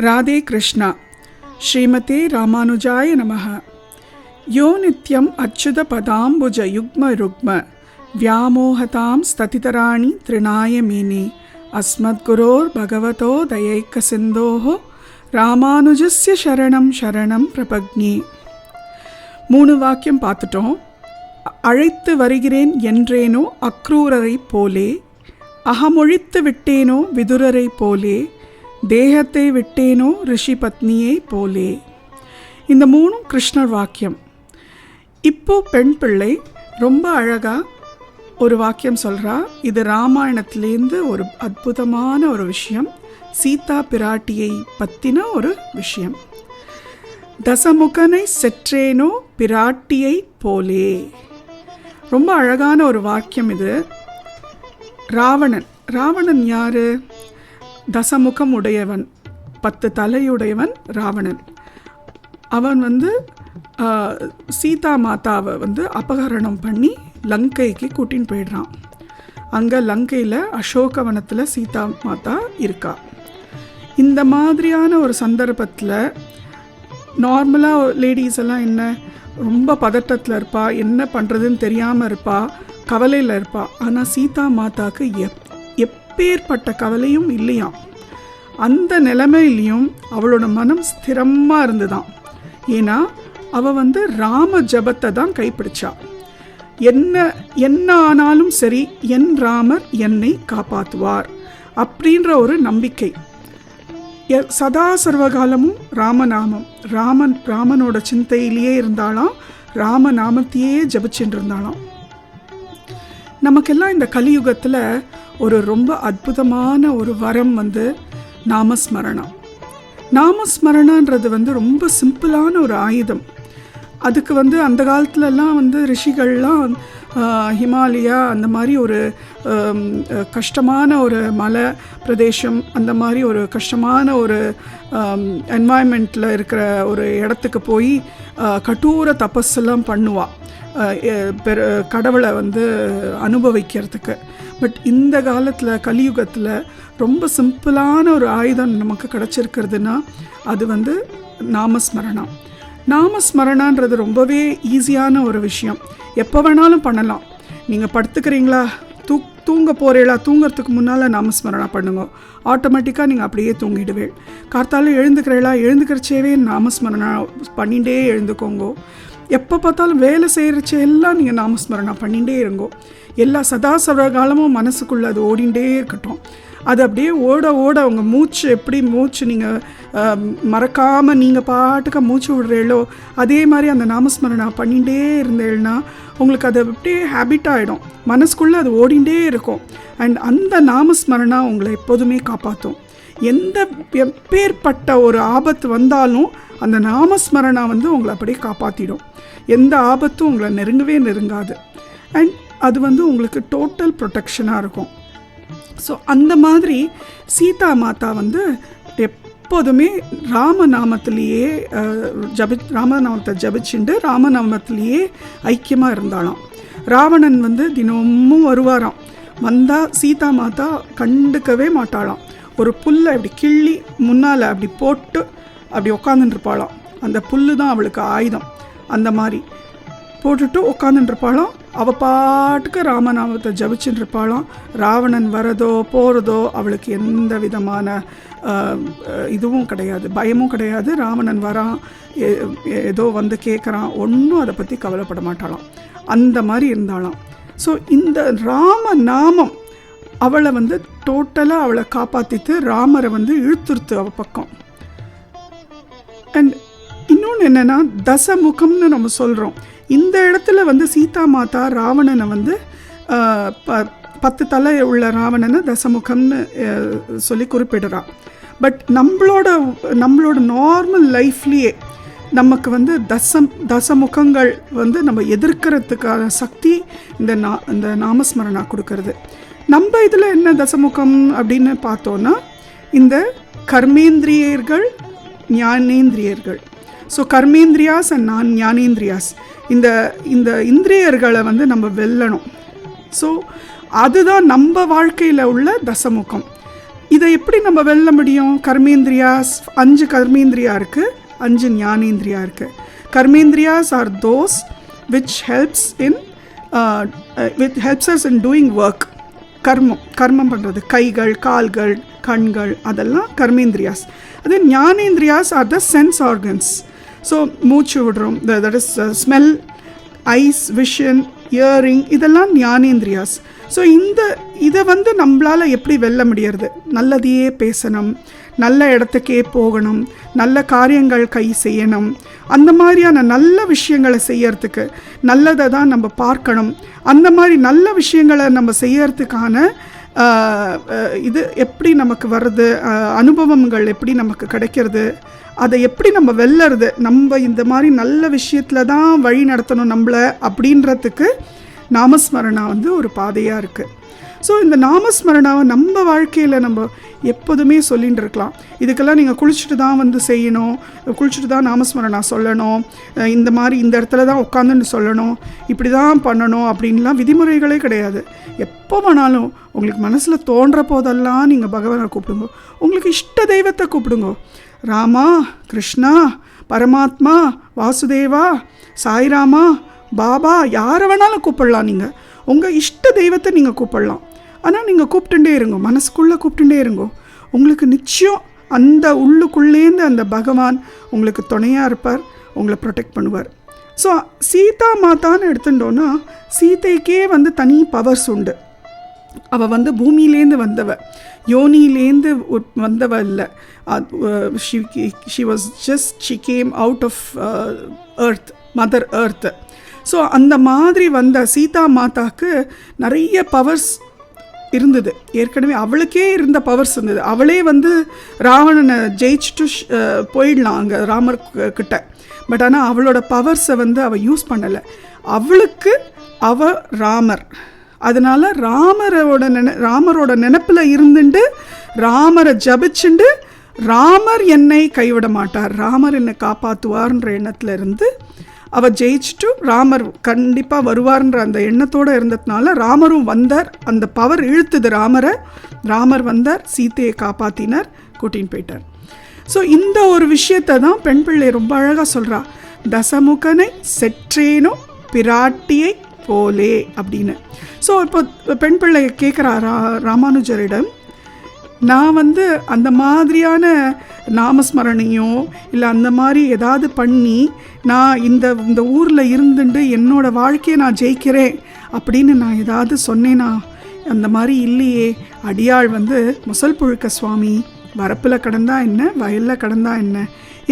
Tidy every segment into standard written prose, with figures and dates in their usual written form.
ராதே கிருஷ்ணா. ஸ்ரீமதே ராமானுஜாய நமஹ. யோ நித்யம் அச்சுத பதாம்புஜ யுக்ம ருக்ம வியாமோகதாம் ஸ்ததிதராணி த்ரிணாய மீனே அஸ்மத்குரோர் பகவதோ தயைக்க சிந்தோஹோ ராமானுஜஸ்ய சரணம் சரணம் பிரபக்ஞே. 3 வாக்கியம் பார்த்துட்டோம். அழைத்து வருகிறேன் என்றேனோ அக்ரூரரை போலே, அகமொழித்து விட்டேனோ விதுரரை போலே, தேகத்தை விட்டேனோ ரிஷி பத்னியை போலே. இந்த 3 கிருஷ்ணர் வாக்கியம். இப்போ பெண் பிள்ளை ரொம்ப அழகாக ஒரு வாக்கியம் சொல்கிறா. இது ராமாயணத்திலேருந்து ஒரு அற்புதமான ஒரு விஷயம், சீதா பிராட்டியை பற்றின ஒரு விஷயம். தசமுகனை செற்றேனோ பிராட்டியை போலே. ரொம்ப அழகான ஒரு வாக்கியம் இது. ராவணன் யாரு? தசமுகம் உடையவன், 10 தலையுடையவன் ராவணன். அவன் சீதா மாதாவை அபகரணம் பண்ணி லங்கைக்கு கூட்டின்னு போயிடுறான். அங்கே லங்கையில் அசோகவனத்தில் சீதா மாதா இருக்கா. இந்த மாதிரியான ஒரு சந்தர்ப்பத்தில் நார்மலாக லேடிஸ் எல்லாம் என்ன ரொம்ப பதட்டத்தில் இருப்பா, என்ன பண்ணுறதுன்னு தெரியாமல் இருப்பா, கவலையில் இருப்பா. ஆனால் சீதா மாதாவுக்கு எப்பேற்பட்ட கவலையும் இல்லையாம். அந்த நிலைமையிலையும் அவளோட மனம் ஸ்திரமாக இருந்துதான். ஏன்னா அவள் ராம ஜபத்தை தான் கைப்பிடிச்சா. என்ன ஆனாலும் சரி, என் ராமர் என்னை காப்பாற்றுவார் அப்படின்ற ஒரு நம்பிக்கை. சதா சர்வகாலமும் ராமநாமம், ராமனோட சிந்தையிலேயே இருந்தாலாம், ராமநாமத்தையே ஜபிச்சுட்டு இருந்தாலாம். நமக்கெல்லாம் இந்த கலியுகத்தில் ஒரு ரொம்ப அற்புதமான ஒரு வரம் நாமஸ்மரணம். நாமஸ்மரணன்றது ரொம்ப சிம்பிளான ஒரு ஆயுதம். அதுக்கு அந்த காலத்துலலாம் ரிஷிகள்லாம் ஹிமாலயா அந்த மாதிரி ஒரு கஷ்டமான ஒரு மலை பிரதேசம், அந்த மாதிரி ஒரு கஷ்டமான ஒரு என்வாயன்மெண்ட்டில் இருக்கிற ஒரு இடத்துக்கு போய் கடூர தபஸெல்லாம் பண்ணுவாள் கடவுளை அனுபவிக்கிறதுக்கு. பட் இந்த காலத்தில் கலியுகத்தில் ரொம்ப சிம்பிளான ஒரு ஆயுதம் நமக்கு கிடச்சிருக்கிறதுனா அது நாமஸ்மரணம். நாமஸ்மரணன்றது ரொம்பவே ஈஸியான ஒரு விஷயம். எப்போ வேணாலும் பண்ணலாம். நீங்கள் படுத்துக்கிறீங்களா, தூங்க போகிறீங்களா, தூங்கிறதுக்கு முன்னால் நாமஸ்மரணம் பண்ணுங்க. ஆட்டோமேட்டிக்காக நீங்கள் அப்படியே தூங்கிடுவேன். கார்த்தால எழுந்துக்கிறீங்களா, எழுந்துக்கிறச்சேவே நாமஸ்மரணம் பண்ணிகிட்டே எழுந்துக்கோங்க. எப்போ பார்த்தாலும் வேலை செய்கிறச்சே எல்லாம் நீங்கள் நாமஸ்மரணம் பண்ணிகிட்டே இருங்கோ. எல்லா சதா சர்வகாலமும் மனசுக்குள்ளே அது ஓடிண்டே இருக்கட்டும். அது அப்படியே ஓட ஓட உங்கள் மூச்சு நீங்கள் மறக்காமல் நீங்கள் பாட்டுக்க மூச்சு விடுறீங்களோ, அதே மாதிரி அந்த நாமஸ்மரணம் பண்ணிகிட்டே இருந்தேன்னா உங்களுக்கு அது அப்படியே ஹேபிட் ஆகிடும். மனசுக்குள்ளே அது ஓடிண்டே இருக்கும். அண்ட் அந்த நாமஸ்மரணம் உங்களை எப்போதுமே காப்பாற்றும். எப்பேற்பட்ட ஒரு ஆபத்து வந்தாலும் அந்த நாமஸ்மரணம் உங்களை அப்படியே காப்பாற்றிடும். எந்த ஆபத்தும் உங்களை நெருங்காது. அண்ட் அது உங்களுக்கு டோட்டல் ப்ரொடெக்ஷனாக இருக்கும். ஸோ அந்த மாதிரி சீதா மாதா எப்போதுமே ராமநாமத்திலேயே ராமநாமத்தை ஜபிச்சுண்டு ராமநாமத்திலேயே ஐக்கியமாக இருந்தாலாம். ராவணன் தினமும் வருவாராம். வந்தால் சீதா மாதா கண்டுக்கவே மாட்டாளாம். ஒரு புல்லை அப்படி கிள்ளி முன்னால் அப்படி போட்டு அப்படி உட்காந்துட்டுருப்பாளாம். அந்த புல்லு தான் அவளுக்கு ஆயுதம். அந்த மாதிரி போட்டுட்டு உட்காந்துட்டுருப்பாளாம். அவள் பாட்டுக்கு ராமநாமத்தை ஜபிச்சுட்டு இருப்பாளாம். ராவணன் வரதோ போகிறதோ அவளுக்கு எந்த விதமான இதுவும் கிடையாது, பயமும் கிடையாது. ராவணன் வரான், ஏதோ கேட்குறான், ஒன்றும் அதை பற்றி கவலைப்பட மாட்டாளாம். அந்த மாதிரி இருந்தாளாம். ஸோ இந்த ராமநாமம் அவளை டோட்டலாக அவளை காப்பாற்றிட்டு ராமரை இழுத்துருத்து அவள் பக்கம். அண்ட் இன்னொன்று என்னென்னா, தசமுகம்னு நம்ம சொல்கிறோம். இந்த இடத்துல சீதா மாதா ராவணனை 10 தலை உள்ள ராவணனை தசமுகம்னு சொல்லி குறிப்பிடுறான். பட் நம்மளோட நார்மல் லைஃப்லேயே நமக்கு தசமுகங்கள் நம்ம எதிர்க்கிறதுக்கான சக்தி இந்த நாமஸ்மரணா கொடுக்கறது. நம்ம இதில் என்ன தசமுகம் அப்படின்னு பார்த்தோன்னா, இந்த கர்மேந்திரியர்கள், ஞானேந்திரியர்கள். ஸோ கர்மேந்திரியாஸ் அண்ட் ஞானேந்திரியாஸ், இந்த இந்திரியர்களை நம்ம வெல்லணும். ஸோ அதுதான் நம்ம வாழ்க்கையில் உள்ள தசமுகம். இதை எப்படி நம்ம வெல்ல முடியும்? கர்மேந்திரியாஸ், 5 கர்மேந்திரியா இருக்குது, 5 ஞானேந்திரியா இருக்குது. கர்மேந்திரியாஸ் are those which helps us in doing work. கர்மம் பண்ணுறது, கைகள், கால்கள், கண்கள், அதெல்லாம் கர்மேந்திரியாஸ். அது ஞானேந்திரியாஸ் are the sense organs. So மூச்சு விடுறோம், that is smell, eyes, vision, hearing, இதெல்லாம் ஞானேந்திரியாஸ். ஸோ இதை நம்மளால் எப்படி வெல்ல முடியறது? நல்லதையே பேசணும், நல்ல இடத்துக்கே போகணும், நல்ல காரியங்கள் கை செய்யணும், அந்த மாதிரியான நல்ல விஷயங்களை செய்யறதுக்கு, நல்லதை தான் நம்ம பார்க்கணும். அந்த மாதிரி நல்ல விஷயங்களை நம்ம செய்யறதுக்கான இது எப்படி நமக்கு வருது, அனுபவங்கள் எப்படி நமக்கு கிடைக்கிறது, அதை எப்படி நம்ம வெல்லறது, நம்ம இந்த மாதிரி நல்ல விஷயத்தில் தான் வழி நடத்தணும் நம்மளை அப்படின்றதுக்கு நாமஸ்மரணா ஒரு பாதையாக இருக்குது. ஸோ இந்த நாமஸ்மரணாவை நம்ம வாழ்க்கையில் நம்ம எப்போதுமே சொல்லிகிட்டு இருக்கலாம். இதுக்கெல்லாம் நீங்கள் குளிச்சுட்டு தான் செய்யணும், குளிச்சுட்டு தான் நாமஸ்மரணா சொல்லணும், இந்த மாதிரி இந்த இடத்துல தான் உட்காந்துன்னு சொல்லணும், இப்படி தான் பண்ணணும் அப்படின்லாம் விதிமுறைகளே கிடையாது. எப்போ வேணாலும் உங்களுக்கு மனசில் தோன்ற போதெல்லாம் நீங்கள் பகவானை கூப்பிடுங்க, உங்களுக்கு இஷ்ட தெய்வத்தை கூப்பிடுங்க. ராமா, கிருஷ்ணா, பரமாத்மா, வாசுதேவா, சாய்ராமா, பாபா, யாரை வேணாலும் கூப்பிடலாம். நீங்கள் உங்கள் இஷ்ட தெய்வத்தை நீங்கள் கூப்பிடலாம். ஆனால் நீங்கள் கூப்பிட்டுட்டே இருங்கோ, மனசுக்குள்ளே கூப்பிட்டுட்டே இருங்கோ. உங்களுக்கு நிச்சயம் அந்த உள்ளுக்குள்ளேருந்து அந்த பகவான் உங்களுக்கு துணையாக இருப்பார், உங்களை ப்ரொடெக்ட் பண்ணுவார். ஸோ சீதா மாதான்னு எடுத்துட்டோன்னா சீதைக்கே தனி பவர்ஸ் உண்டு. அவள் பூமியிலேருந்து வந்தவ, யோனியிலேருந்து வந்தவ இல்லை. she came out of earth, mother earth. So அந்த மாதிரி வந்த சீதா மாதாக்கு நிறைய பவர்ஸ் இருந்தது. ஏற்கனவே அவளுக்கே இருந்த பவர்ஸ் இருந்தது. அவளே ராவணனை ஜெயிச்சுட்டு போயிடலாம் அங்கே ராமர் கிட்ட. பட் ஆனால் அவளோட பவர்ஸை அவள் யூஸ் பண்ணலை. அவளுக்கு ராமர், அதனால் ராமரோட நினப்பில் இருந்துட்டு ராமரை ஜபிச்சுண்டு ராமர் என்னை கைவிட மாட்டார், ராமர் என்னை காப்பாற்றுவார்ன்ற எண்ணத்தில் இருந்து அவள் ஜெயிச்சுட்டு ராமர் கண்டிப்பாக வருவார்ன்ற அந்த எண்ணத்தோடு இருந்ததுனால ராமரும் வந்தார். அந்த பவர் இழுத்துது ராமரை. ராமர் வந்தார், சீத்தையை காப்பாற்றினார், கூட்டின்னு போயிட்டார். ஸோ இந்த ஒரு விஷயத்தை தான் பெண் பிள்ளை ரொம்ப அழகாக சொல்கிறா, தசமுகனை செற்றேனோ பிராட்டியை போலே அப்படின்னு. ஸோ இப்போ பெண் பிள்ளை கேட்குறா ராமானுஜரிடம், நான் அந்த மாதிரியான நாமஸ்மரணையோ இல்லை அந்த மாதிரி ஏதாவது பண்ணி நான் இந்த ஊரில் இருந்துட்டு என்னோடய வாழ்க்கையை நான் ஜெயிக்கிறேன் அப்படின்னு நான் ஏதாவது சொன்னேனா? அந்த மாதிரி இல்லையே. அடியாள் முசல் புழுக்க சுவாமி, வரப்பில் கடந்தா என்ன, வயலில் கடந்தா என்ன,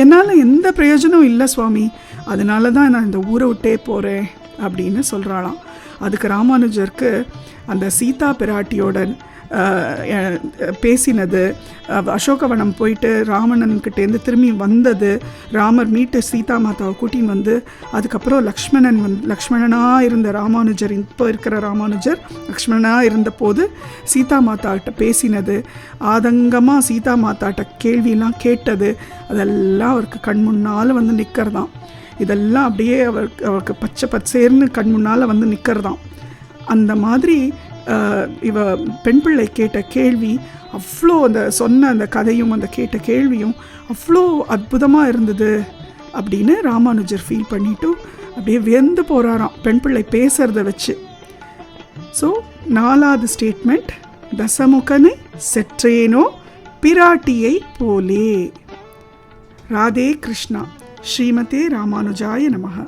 என்னால் எந்த பிரயோஜனம் இல்லை சுவாமி, அதனால தான் நான் இந்த ஊரை விட்டே போகிறேன் அப்படின்னு சொல்கிறாளாம். அதுக்கு ராமானுஜருக்கு அந்த சீதா பிராட்டியோட பேசினது, அசோகவனம் போயிட்டு ராவணன்கிட்டேருந்து திரும்பி வந்தது, ராமர் மீட்டு சீதா மாதாவை கூட்டின்னு அதுக்கப்புறம் லக்ஷ்மணனாக இருந்த ராமானுஜர், இப்போ இருக்கிற ராமானுஜர் லக்ஷ்மணனாக இருந்தபோது சீதா மாதாட்ட பேசினது, ஆதங்கமாக சீதா மாதாட்ட கேள்வியெல்லாம் கேட்டது, அதெல்லாம் அவருக்கு கண் முன்னால் நிற்கிறதாம். இதெல்லாம் அப்படியே அவருக்கு பச்சை பச்சேர்னு கண் முன்னால் நிற்கிறதாம். அந்த மாதிரி இவ பெண் பிள்ளை கேட்ட கேள்வி அவ்வளோ, அந்த சொன்ன அந்த கதையும் அந்த கேட்ட கேள்வியும் அவ்வளோ அற்புதமாக இருந்தது அப்படின்னு ராமானுஜர் ஃபீல் பண்ணிவிட்டு அப்படியே வியந்து போகிறாராம் பெண் பிள்ளை பேசுகிறத வச்சு. ஸோ 4வது ஸ்டேட்மெண்ட், தசமுகனை செற்றேனோ பிராட்டியை போலே. ராதே கிருஷ்ணா. ஸ்ரீமதே ராமானுஜாய நமஹ.